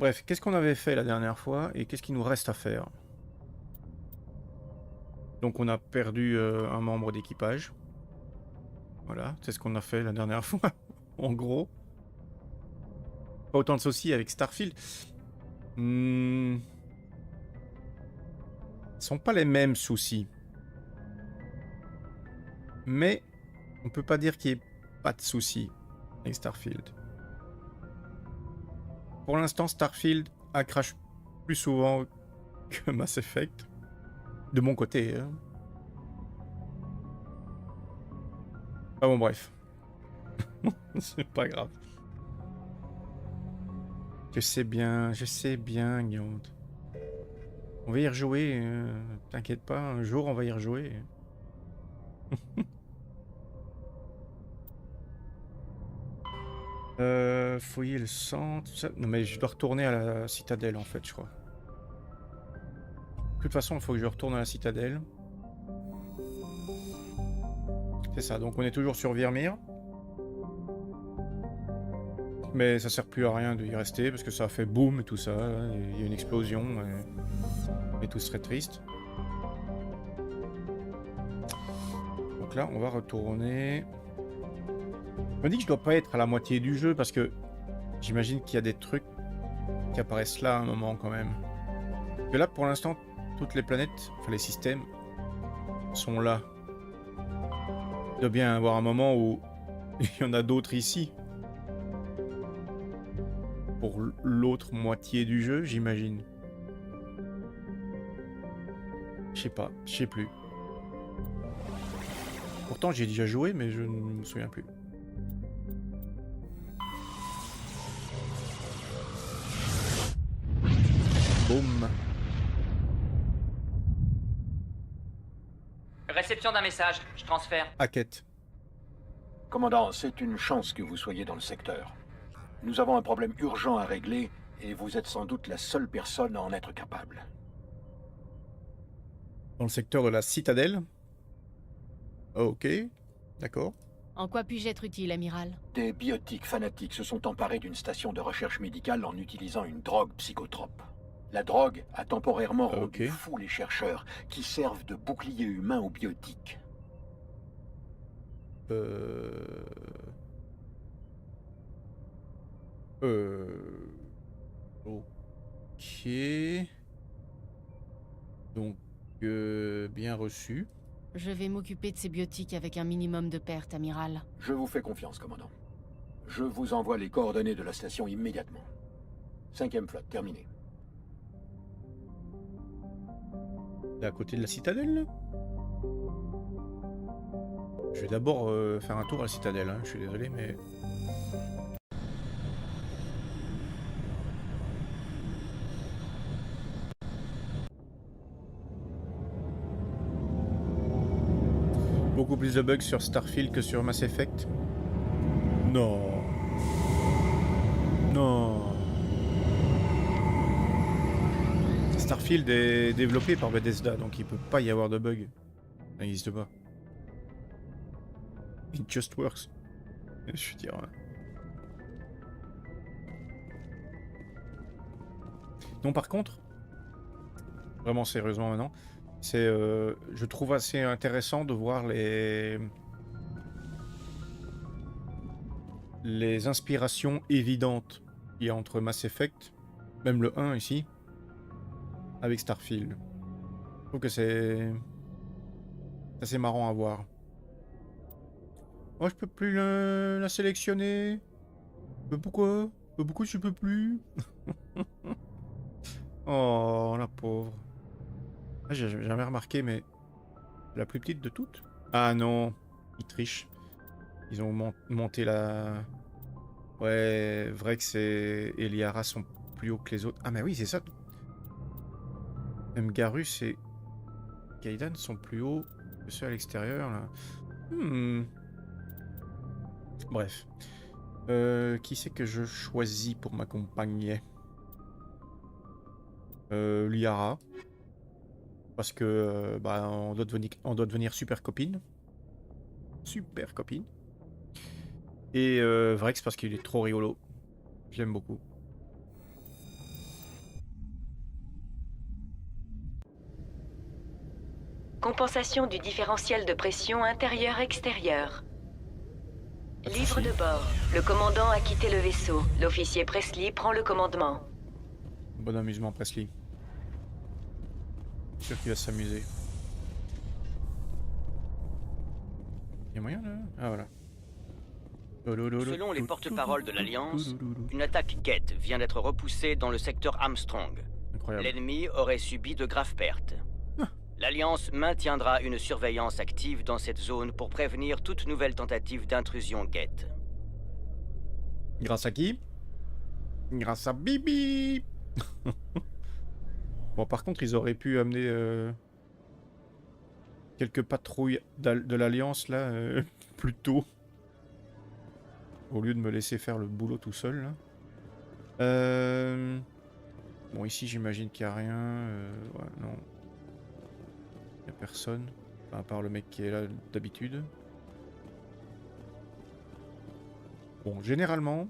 Bref, qu'est-ce qu'on avait fait la dernière fois et qu'est-ce qu'il nous reste à faire? Donc on a perdu un membre d'équipage. Voilà, c'est ce qu'on a fait la dernière fois, en gros. Pas autant de soucis avec Starfield. Ce sont pas les mêmes soucis. Mais on peut pas dire qu'il n'y ait pas de soucis avec Starfield. Pour l'instant, Starfield a crash plus souvent que Mass Effect. De mon côté, hein. Ah bon, bref. C'est pas grave. Je sais bien, Guillaume. On va y rejouer, t'inquiète pas, un jour on va y rejouer. Fouiller le centre, tout ça. Non mais je dois retourner à la citadelle en fait, je crois. De toute façon, il faut que je retourne à la citadelle. C'est ça, donc on est toujours sur Virmire. Mais ça sert plus à rien d'y rester parce que ça a fait boum et tout ça. Il y a une explosion et tout serait triste. Donc là, on va retourner. Je me dis que je dois pas être à la moitié du jeu parce que j'imagine qu'il y a des trucs qui apparaissent là à un moment quand même. Et là, pour l'instant, toutes les planètes, enfin les systèmes, sont là. Il doit bien y avoir un moment où il y en a d'autres ici. Pour l'autre moitié du jeu, j'imagine. Je sais pas, je sais plus. Pourtant, j'ai déjà joué, mais je ne me souviens plus. Boum. Réception d'un message, je transfère. Hackett. Commandant, c'est une chance que vous soyez dans le secteur. Nous avons un problème urgent à régler et vous êtes sans doute la seule personne à en être capable. Dans le secteur de la citadelle. Ok, d'accord. En quoi puis-je être utile, amiral? Des biotiques fanatiques se sont emparés d'une station de recherche médicale en utilisant une drogue psychotrope. La drogue a temporairement rendu fous les chercheurs qui servent de bouclier humain aux biotiques. Ok. Donc, bien reçu. Je vais m'occuper de ces biotiques avec un minimum de pertes, amiral. Je vous fais confiance, commandant. Je vous envoie les coordonnées de la station immédiatement. 5e flotte, terminé. C'est à côté de la citadelle, là? Je vais d'abord faire un tour à la citadelle, hein. Je suis désolé, mais... Beaucoup plus de bugs sur Starfield que sur Mass Effect. Non. Non. Starfield est développé par Bethesda, donc il peut pas y avoir de bugs. Ça n'existe pas. It just works. Je veux dire... Non, par contre, vraiment sérieusement maintenant, c'est, je trouve assez intéressant de voir les inspirations évidentes qu'il y a entre Mass Effect, même le 1 ici, avec Starfield. Je trouve que c'est assez marrant à voir. Oh, je peux plus la sélectionner. Mais pourquoi? Mais pourquoi je peux plus? Oh, la pauvre. Ah, j'ai jamais remarqué, mais la plus petite de toutes? Ah non, ils trichent. Ils ont monté la... Ouais, vrai que c'est... Et Liara sont plus hauts que les autres. Ah mais oui, c'est ça. Même Garus et Kaidan sont plus hauts que ceux à l'extérieur, là. Bref. Qui c'est que je choisis pour m'accompagner? Liara. Parce que bah, on doit devenir super copine. Super copine. Et Vrex parce qu'il est trop rigolo. Je l'aime beaucoup. Compensation du différentiel de pression intérieur-extérieur. Livre de bord. Le commandant a quitté le vaisseau. L'officier Presley prend le commandement. Bon amusement, Presley. Sûr qu'il va s'amuser. Y'a moyen là? Ah voilà. Selon les porte-paroles de l'Alliance, une attaque Geth vient d'être repoussée dans le secteur Armstrong. Incroyable. L'ennemi aurait subi de graves pertes. L'Alliance maintiendra une surveillance active dans cette zone pour prévenir toute nouvelle tentative d'intrusion Geth. Grâce à qui? Grâce à Bibi. Bon, par contre, ils auraient pu amener quelques patrouilles de l'Alliance là plus tôt. Au lieu de me laisser faire le boulot tout seul là. Bon, ici j'imagine qu'il n'y a rien. Ouais, non. Il n'y a personne. Enfin, à part le mec qui est là d'habitude. Bon, généralement,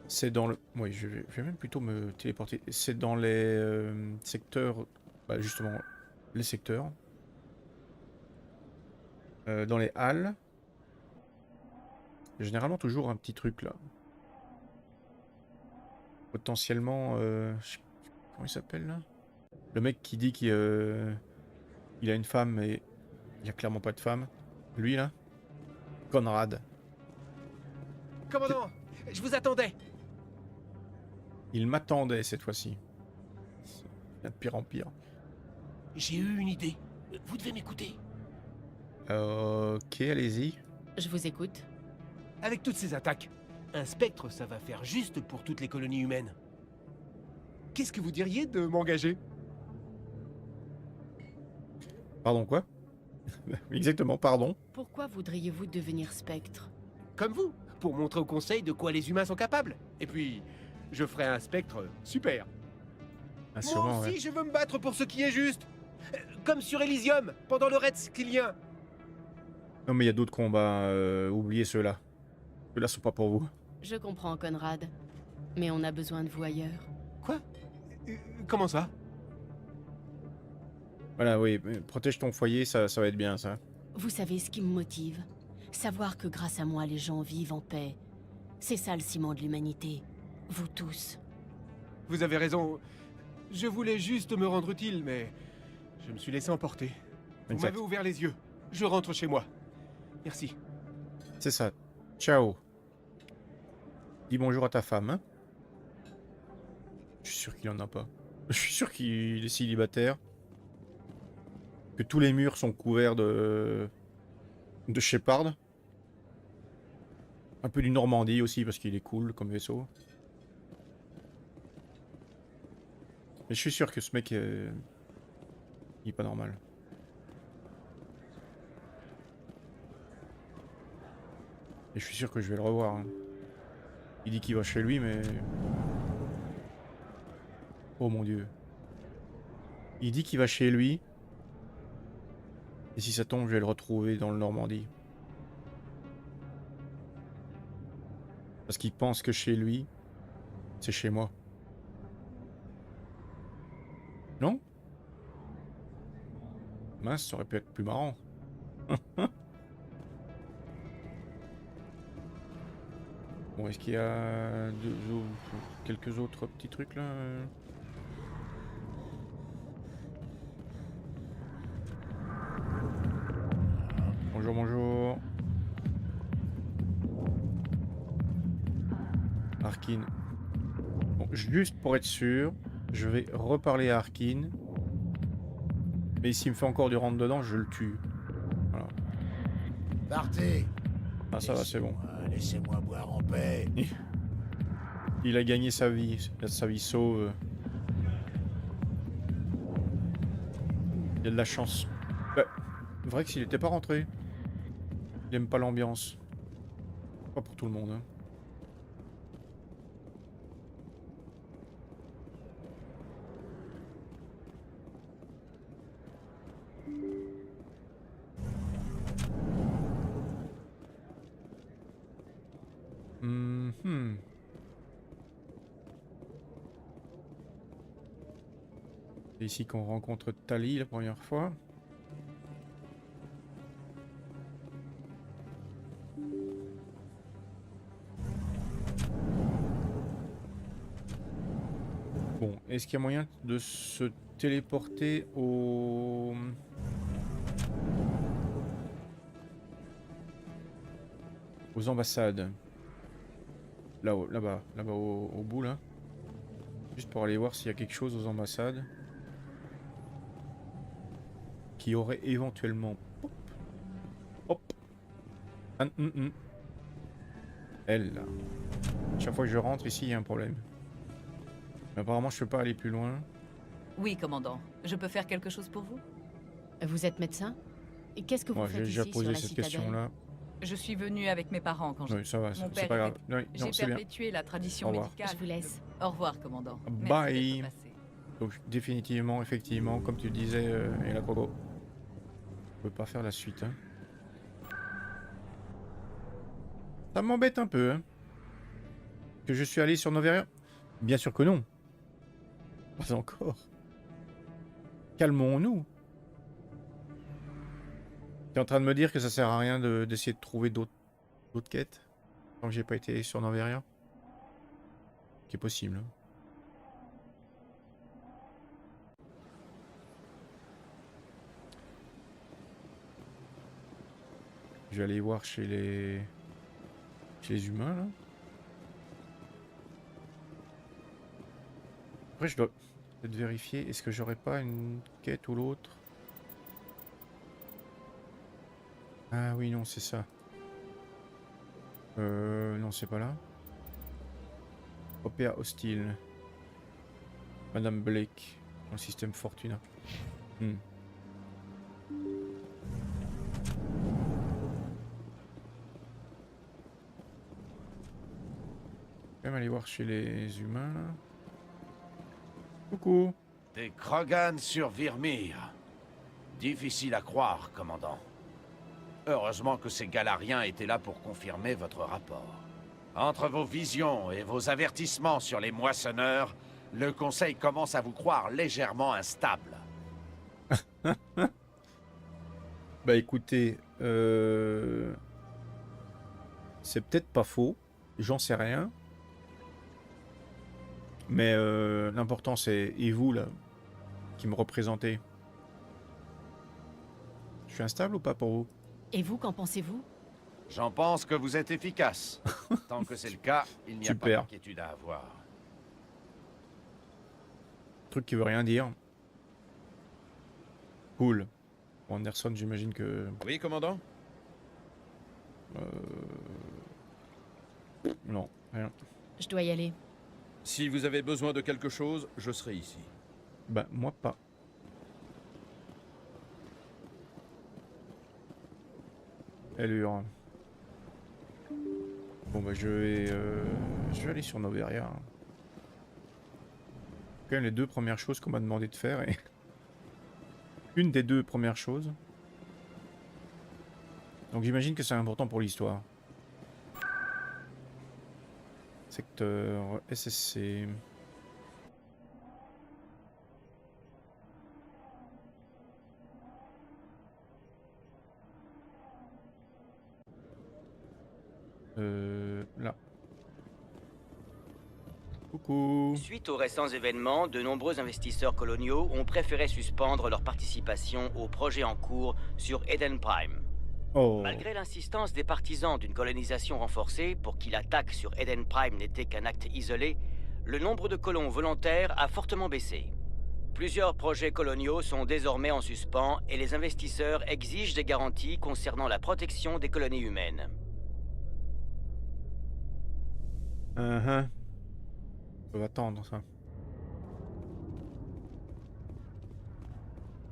c'est dans le... Oui, je vais même plutôt me téléporter. C'est dans les secteurs... Bah, justement, les secteurs. Dans les halles. Généralement toujours un petit truc là. Potentiellement... comment il s'appelle là? Le mec qui dit qu'il a une femme mais il n'y a clairement pas de femme. Lui là? Conrad. Commandant, je vous attendais. Il m'attendait cette fois-ci. C'est de pire en pire. J'ai eu une idée. Vous devez m'écouter. Ok, allez-y. Je vous écoute. Avec toutes ces attaques, un spectre, ça va faire juste pour toutes les colonies humaines. Qu'est-ce que vous diriez de m'engager? Pardon, quoi? Exactement, pardon. Pourquoi voudriez-vous devenir spectre? Comme vous, pour montrer au conseil de quoi les humains sont capables. Et puis, je ferai un spectre super. Ah, Moi sûrement, aussi, ouais. je veux me battre pour ce qui est juste. Comme sur Elysium, pendant le raid Skylien. Non, mais il y a d'autres combats. Oubliez ceux-là. Ceux-là sont pas pour vous. Je comprends, Conrad. Mais on a besoin de vous ailleurs. Quoi? Comment ça? Voilà, oui. Protège ton foyer, ça va être bien, ça. Vous savez ce qui me motive? Savoir que grâce à moi, les gens vivent en paix. C'est ça le ciment de l'humanité. Vous tous. Vous avez raison. Je voulais juste me rendre utile, mais je me suis laissé emporter. Vous Exact. m'avez ouvert les yeux. Je rentre chez moi. Merci. C'est ça. Ciao. Dis bonjour à ta femme, hein. Je suis sûr qu'il en a pas. Je suis sûr qu'il est célibataire. Que tous les murs sont couverts de Shepard. Un peu du Normandie aussi parce qu'il est cool comme vaisseau. Mais je suis sûr que ce mec il est pas normal. Et je suis sûr que je vais le revoir, hein. Il dit qu'il va chez lui mais... Oh mon dieu. Il dit qu'il va chez lui. Et si ça tombe, je vais le retrouver dans le Normandie. Parce qu'il pense que chez lui, c'est chez moi. Non? Mince, ça aurait pu être plus marrant. Bon, est-ce qu'il y a quelques autres petits trucs là? Bonjour, bonjour. Arkin. Bon, juste pour être sûr, je vais reparler à Arkin. Mais s'il me fait encore du rentre dedans, je le tue. Voilà. Partez! Ah, ça va, c'est bon. Laissez-moi boire en paix. Il a gagné sa vie sauve. Il a de la chance. Bah, vrai que s'il était pas rentré, il aime pas l'ambiance. Pas pour tout le monde, hein. C'est ici qu'on rencontre Tali la première fois. Bon, est-ce qu'il y a moyen de se téléporter aux ambassades? Là-haut, là-bas au bout là. Juste pour aller voir s'il y a quelque chose aux ambassades qui aurait éventuellement... Hop, hop. Ah, elle là. Chaque fois que je rentre ici, il y a un problème. Mais apparemment, je peux pas aller plus loin. Oui, commandant. Je peux faire quelque chose pour vous? Vous êtes médecin? Et qu'est-ce que vous Moi, faites j'ai déjà ici sur posé la cette citadelle? question-là. Je suis venu avec mes parents quand Oui, ça va, Mon c'est père pas grave. était- Oui, non, j'ai c'est bien. perpétué la tradition Au revoir. médicale. Je vous laisse. Au revoir, commandant. Bye. Merci d'être passé. Donc, définitivement, effectivement, comme tu disais, et la Coco, on peut pas faire la suite. Hein. Ça m'embête un peu. Hein. Que je suis allé sur Noveria? Bien sûr que non. Pas encore. Calmons-nous. Tu es en train de me dire que ça sert à rien d'essayer de trouver d'autres quêtes tant que j'ai pas été sur Noveria? Qui est possible. Hein. Je vais aller voir chez les humains là. Après je dois peut-être vérifier, est-ce que j'aurais pas une quête ou l'autre? Ah oui non c'est ça. Non c'est pas là. Opéra hostile. Madame Blake. Dans le système Fortuna. Hmm. Je vais même aller voir chez les humains là. Coucou. Des Krogan sur Virmir. Difficile à croire, commandant. Heureusement que ces Galariens étaient là pour confirmer votre rapport. Entre vos visions et vos avertissements sur les moissonneurs, le Conseil commence à vous croire légèrement instable. Bah écoutez, c'est peut-être pas faux, j'en sais rien. Mais l'important c'est, et vous là, qui me représentez, je suis instable ou pas pour vous? Et vous, qu'en pensez-vous? J'en pense que vous êtes efficace. Tant que c'est le cas, il n'y a pas Super. d'inquiétude à avoir. Truc qui veut rien dire. Cool. Anderson, j'imagine que... Oui, commandant? Non, rien. Je dois y aller. Si vous avez besoin de quelque chose, je serai ici. Bah, moi pas. Elle hurle. Bon bah je vais aller sur Noveria. Hein. Quand même les deux premières choses qu'on m'a demandé de faire et... Une des deux premières choses. Donc j'imagine que c'est important pour l'histoire. Secteur SSC. Là. Coucou. Suite aux récents événements, de nombreux investisseurs coloniaux ont préféré suspendre leur participation au projet en cours sur Eden Prime. Oh. Malgré l'insistance des partisans d'une colonisation renforcée pour qui l'attaque sur Eden Prime n'était qu'un acte isolé, le nombre de colons volontaires a fortement baissé. Plusieurs projets coloniaux sont désormais en suspens et les investisseurs exigent des garanties concernant la protection des colonies humaines. On peut attendre ça.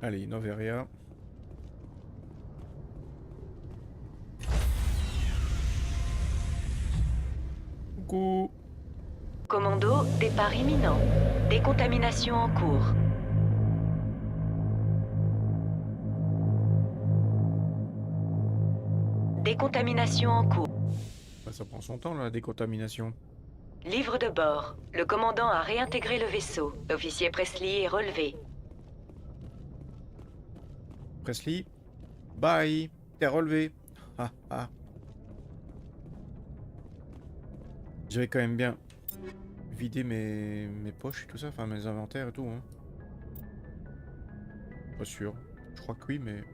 Allez, Noveria. Coucou. Commando, départ imminent. Décontamination en cours. Décontamination en cours. Bah, ça prend son temps la décontamination. Livre de bord. Le commandant a réintégré le vaisseau. L'officier Presley est relevé. Presley. Bye. T'es relevé. Ah ah. J'avais quand même bien vidé mes poches et tout ça, enfin mes inventaires et tout. Hein. Pas sûr. Je crois que oui, mais...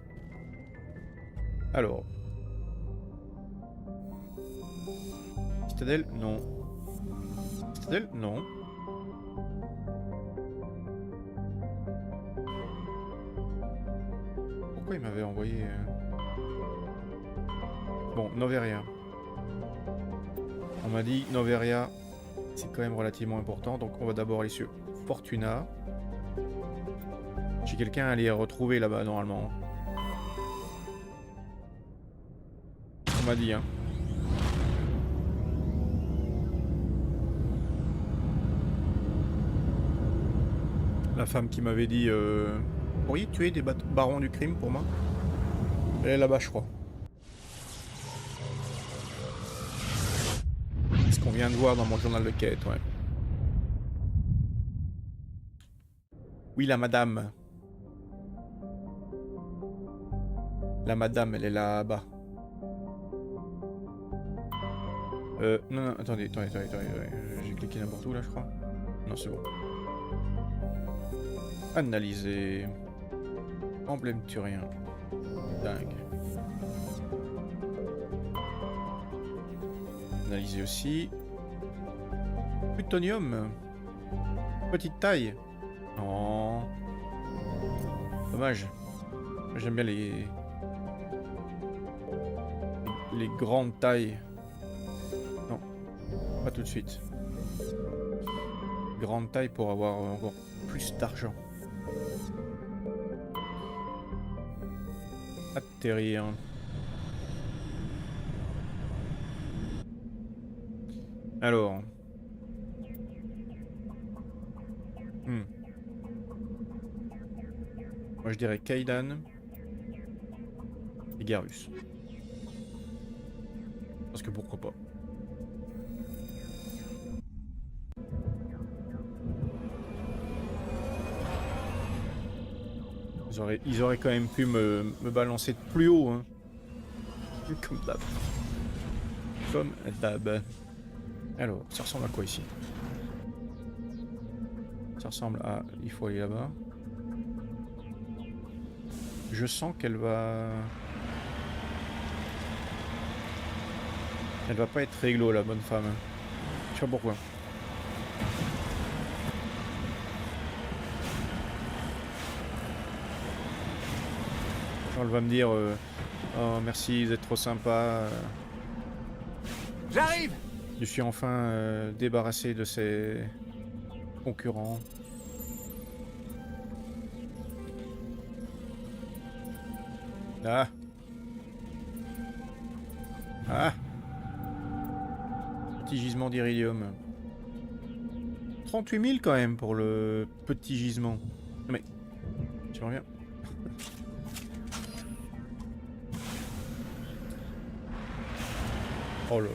Alors. Citadelle? Non. Citadelle? Non. Pourquoi il m'avait envoyé... Bon, Noveria. On m'a dit Noveria, c'est quand même relativement important, donc on va d'abord aller sur Fortuna. J'ai quelqu'un à les retrouver là-bas normalement. On m'a dit, hein. La femme qui m'avait dit pourriez tuer des barons du crime pour moi? Elle est là-bas, je crois. Ce qu'on vient de voir dans mon journal de quête, ouais. Oui, la madame. La madame, elle est là-bas. Non, attendez. J'ai cliqué n'importe où là, je crois. Non, c'est bon. Analyser. Emblème turien. Dingue. Analyser aussi. Plutonium. Petite taille. Oh. Dommage. J'aime bien les grandes tailles. Non. Pas tout de suite. Grande taille pour avoir encore plus d'argent. Atterrir. Alors. Moi je dirais Kaidan et Garus. Parce que pourquoi pas. Ils auraient quand même pu me balancer de plus haut, hein. Comme d'hab. Comme d'hab. Alors, ça ressemble à quoi ici? Ça ressemble à... Il faut aller là-bas. Je sens qu'elle va... Elle va pas être réglo, la bonne femme. Je sais pas pourquoi. Elle va me dire oh merci, vous êtes trop sympa. J'arrive. Je suis enfin débarrassé de ces concurrents. Ah. Ah. Petit gisement d'iridium. 38 000 quand même pour le petit gisement. Mais tu reviens. Oh là là.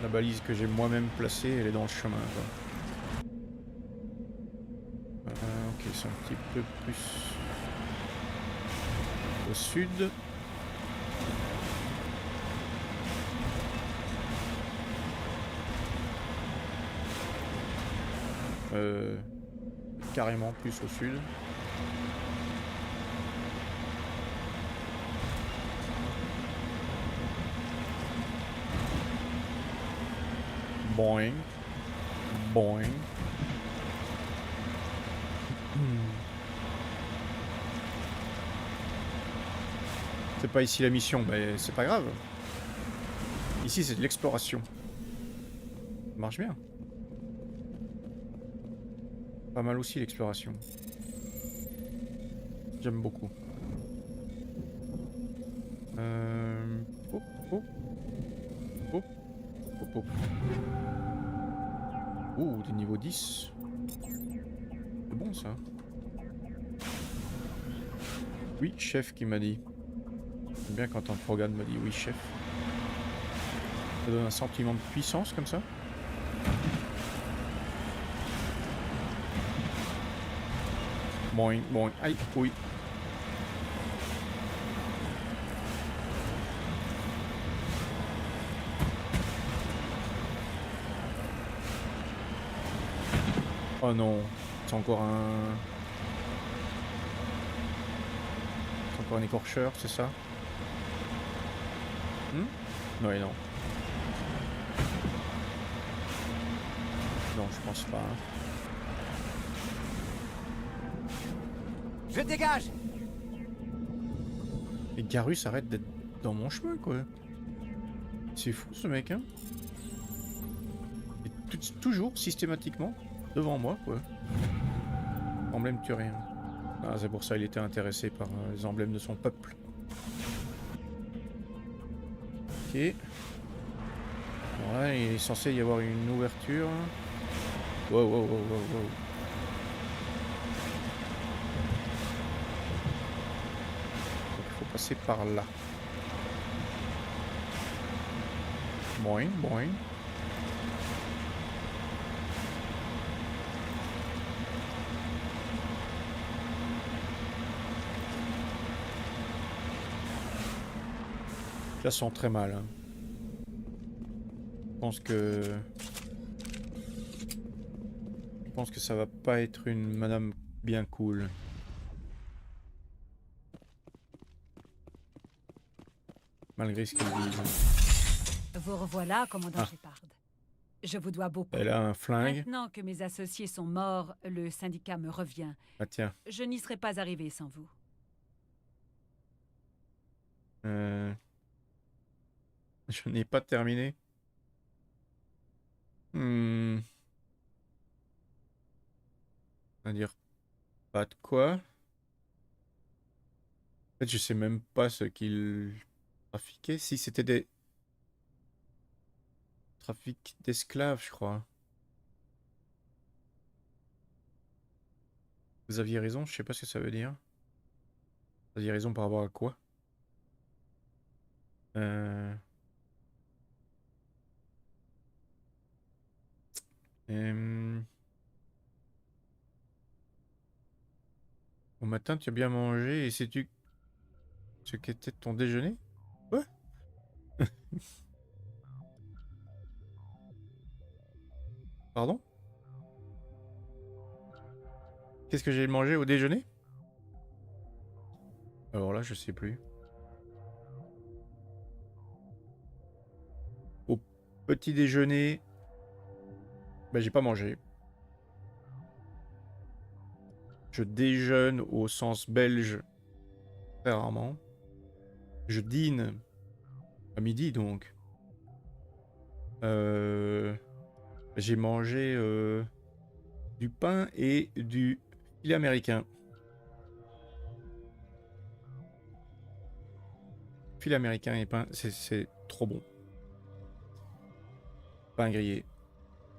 La balise que j'ai moi-même placée, elle est dans le chemin, quoi. Ok, c'est un petit peu plus au sud. Carrément plus au sud. Boing. Boing. C'est pas ici la mission, mais c'est pas grave. Ici c'est de l'exploration. Ça marche bien. Pas mal aussi l'exploration. J'aime beaucoup. Oh, oh. Oh. Oh, oh. Oh, des niveaux 10. C'est bon ça. Oui, chef qui m'a dit. J'aime bien quand un programme me dit oui, chef. Ça donne un sentiment de puissance comme ça. Boing, boing, aïe, oui. Oh non, c'est encore un... C'est encore un écorcheur, c'est ça? Oui, non. Non, je pense pas. Je dégage! Et Garus arrête d'être dans mon chemin, quoi. C'est fou, ce mec, hein. Et toujours, systématiquement, devant moi, quoi. Emblème turien. Ah, c'est pour ça qu'il était intéressé par les emblèmes de son peuple. Ok. Voilà, il est censé y avoir une ouverture. Wow, wow, wow, wow, wow. Donc, il faut passer par là. Boing, boing. Ça sent très mal. Hein. Je pense que ça va pas être une madame bien cool. Malgré ce qu'elle dit. Vous revoilà, commandant Shepard. Je vous dois beaucoup. Elle a un flingue. Maintenant que mes associés sont morts, le syndicat me revient. Ah tiens. Je n'y serais pas arrivé sans vous. Je n'ai pas terminé. C'est-à-dire pas de quoi. En fait, je sais même pas ce qu'ils trafiquaient. Si c'était des trafics d'esclaves, je crois. Vous aviez raison, je sais pas ce que ça veut dire. Vous aviez raison par rapport à quoi? Au matin, tu as bien mangé et sais-tu ce qu'était ton déjeuner? Ouais. Pardon? Qu'est-ce que j'ai mangé au déjeuner? Alors là, je sais plus. Au petit déjeuner, ben, j'ai pas mangé. Je déjeune au sens belge très rarement. Je dîne à midi donc. J'ai mangé du pain et du filet américain. Filet américain et pain, c'est trop bon. Pain grillé,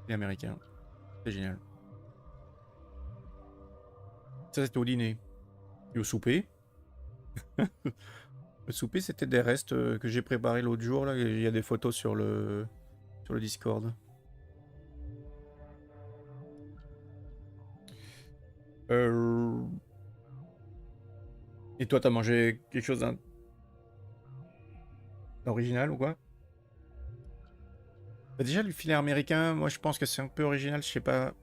filet américain, c'est génial. Ça c'était au dîner. Et au souper. Le souper c'était des restes que j'ai préparés l'autre jour. Là. Il y a des photos sur le Discord. Et toi t'as mangé quelque chose d'original ou quoi? Bah déjà le filet américain, moi je pense que c'est un peu original, je sais pas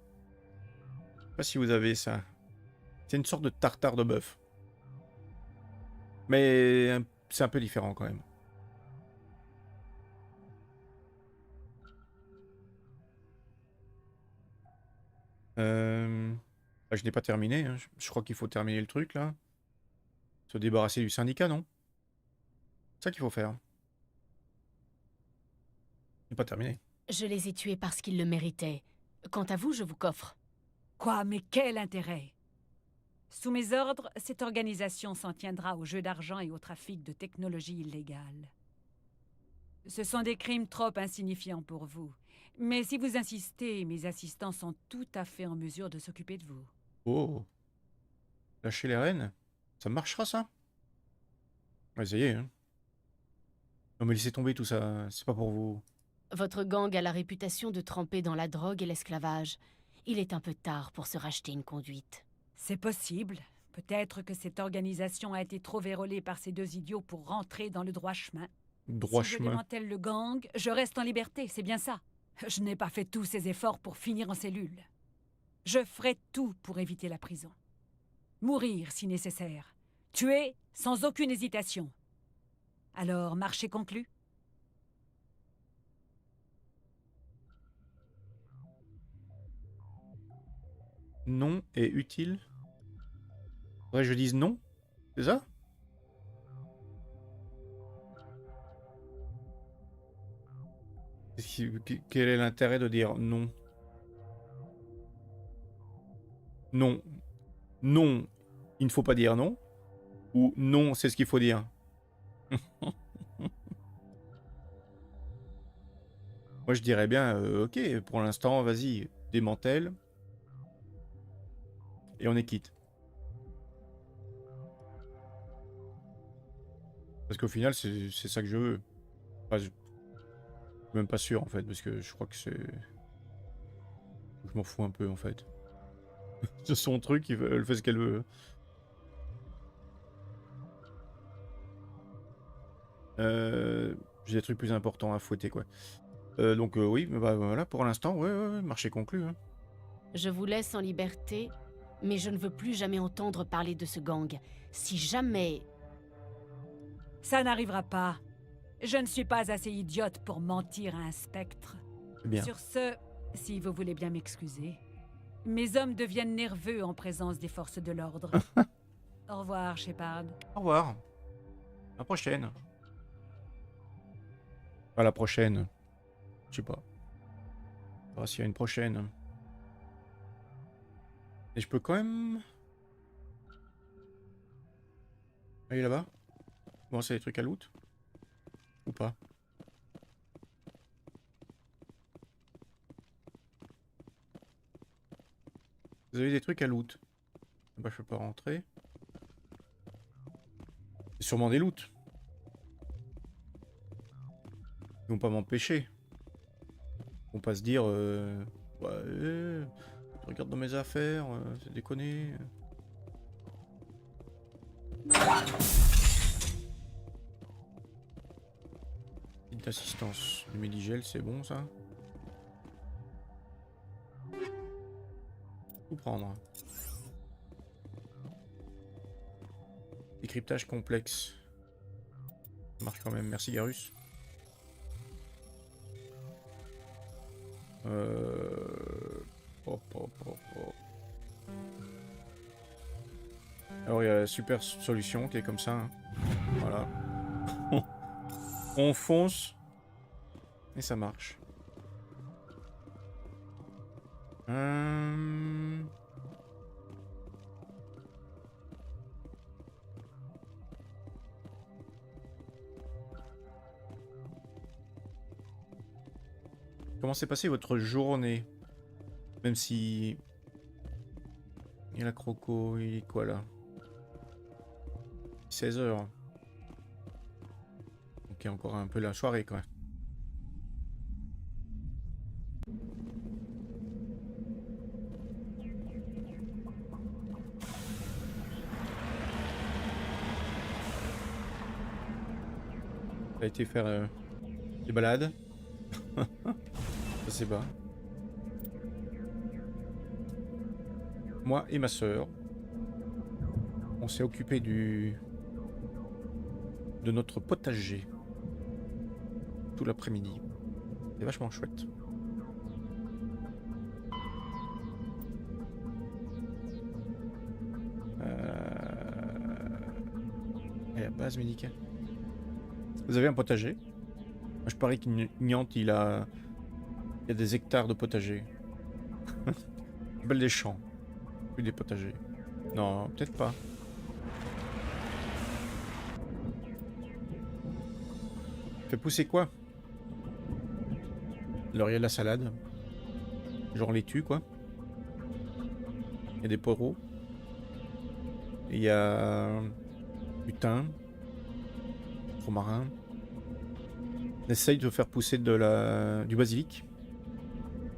si vous avez ça. C'est une sorte de tartare de bœuf. Mais c'est un peu différent quand même. Bah, je n'ai pas terminé. Hein. Je crois qu'il faut terminer le truc là. Se débarrasser du syndicat, non? C'est ça qu'il faut faire. Je n'ai pas terminé. Je les ai tués parce qu'ils le méritaient. Quant à vous, je vous coffre. Quoi? Mais quel intérêt? Sous mes ordres, cette organisation s'en tiendra au jeu d'argent et au trafic de technologies illégales. Ce sont des crimes trop insignifiants pour vous. Mais si vous insistez, mes assistants sont tout à fait en mesure de s'occuper de vous. Oh. Lâcher les rênes? Ça marchera ça? Ouais, ça y est, hein. Non mais laissez tomber tout ça, c'est pas pour vous. Votre gang a la réputation de tremper dans la drogue et l'esclavage. Il est un peu tard pour se racheter une conduite. C'est possible. Peut-être que cette organisation a été trop vérolée par ces deux idiots pour rentrer dans le droit chemin. Droit si chemin. je démantèle le gang, je reste en liberté, c'est bien ça. Je n'ai pas fait tous ces efforts pour finir en cellule. Je ferai tout pour éviter la prison. Mourir si nécessaire. Tuer sans aucune hésitation. Alors, marché conclu? Non est utile. Faudrait que je dise non. C'est ça? Quel est l'intérêt de dire non? Non. Non, il ne faut pas dire non. Ou non, c'est ce qu'il faut dire. Moi, je dirais bien, ok, pour l'instant, vas-y, démantèle. Et on est quitte. Parce qu'au final, c'est ça que je veux. Enfin, je suis même pas sûr, en fait, parce que je crois que c'est... Je m'en fous un peu, en fait. C'est son truc, elle fait ce qu'elle veut. J'ai des trucs plus importants à fouetter, quoi. Donc oui, bah voilà, pour l'instant, ouais, marché conclu. Hein. Je vous laisse en liberté, mais je ne veux plus jamais entendre parler de ce gang. Si jamais... Ça n'arrivera pas. Je ne suis pas assez idiote pour mentir à un spectre. Bien. Sur ce, si vous voulez bien m'excuser, mes hommes deviennent nerveux en présence des forces de l'ordre. Au revoir, Shepard. Au revoir. À la prochaine. Pas la prochaine. Je sais pas. On verra s'il y a une prochaine. Et je peux quand même... aller là-bas. Bon, c'est des trucs à loot. Ou pas? Vous avez des trucs à loot. Bah, je peux pas rentrer. C'est sûrement des loots. Ils vont pas m'empêcher. Ils vont pas se dire... ouais, je regarde dans mes affaires, c'est déconné. D'assistance. Du Medigel, c'est bon ça. Tout prendre. Décryptage complexe. Ça marche quand même, merci Garus. Alors il y a la super solution qui est comme ça. Hein. Voilà. On fonce. Et ça marche. Comment s'est passée votre journée? Même si... Il y a la croco, il est quoi là? 16 h. Ok, encore un peu la soirée quand même. Ça a été faire des balades. Ça c'est bas. Moi et ma sœur, on s'est occupé de notre potager tout l'après-midi. C'est vachement chouette. Et la base médicale. Vous avez un potager? Moi, je parie qu'Ignante, il y a des hectares de potager. Belle des champs. Plus des potagers. Non, peut-être pas. Fait pousser quoi? Alors il y a de la salade. Genre laitue quoi. Il y a des poireaux. Il y a du thym. Romarin. On essaye de faire pousser du basilic.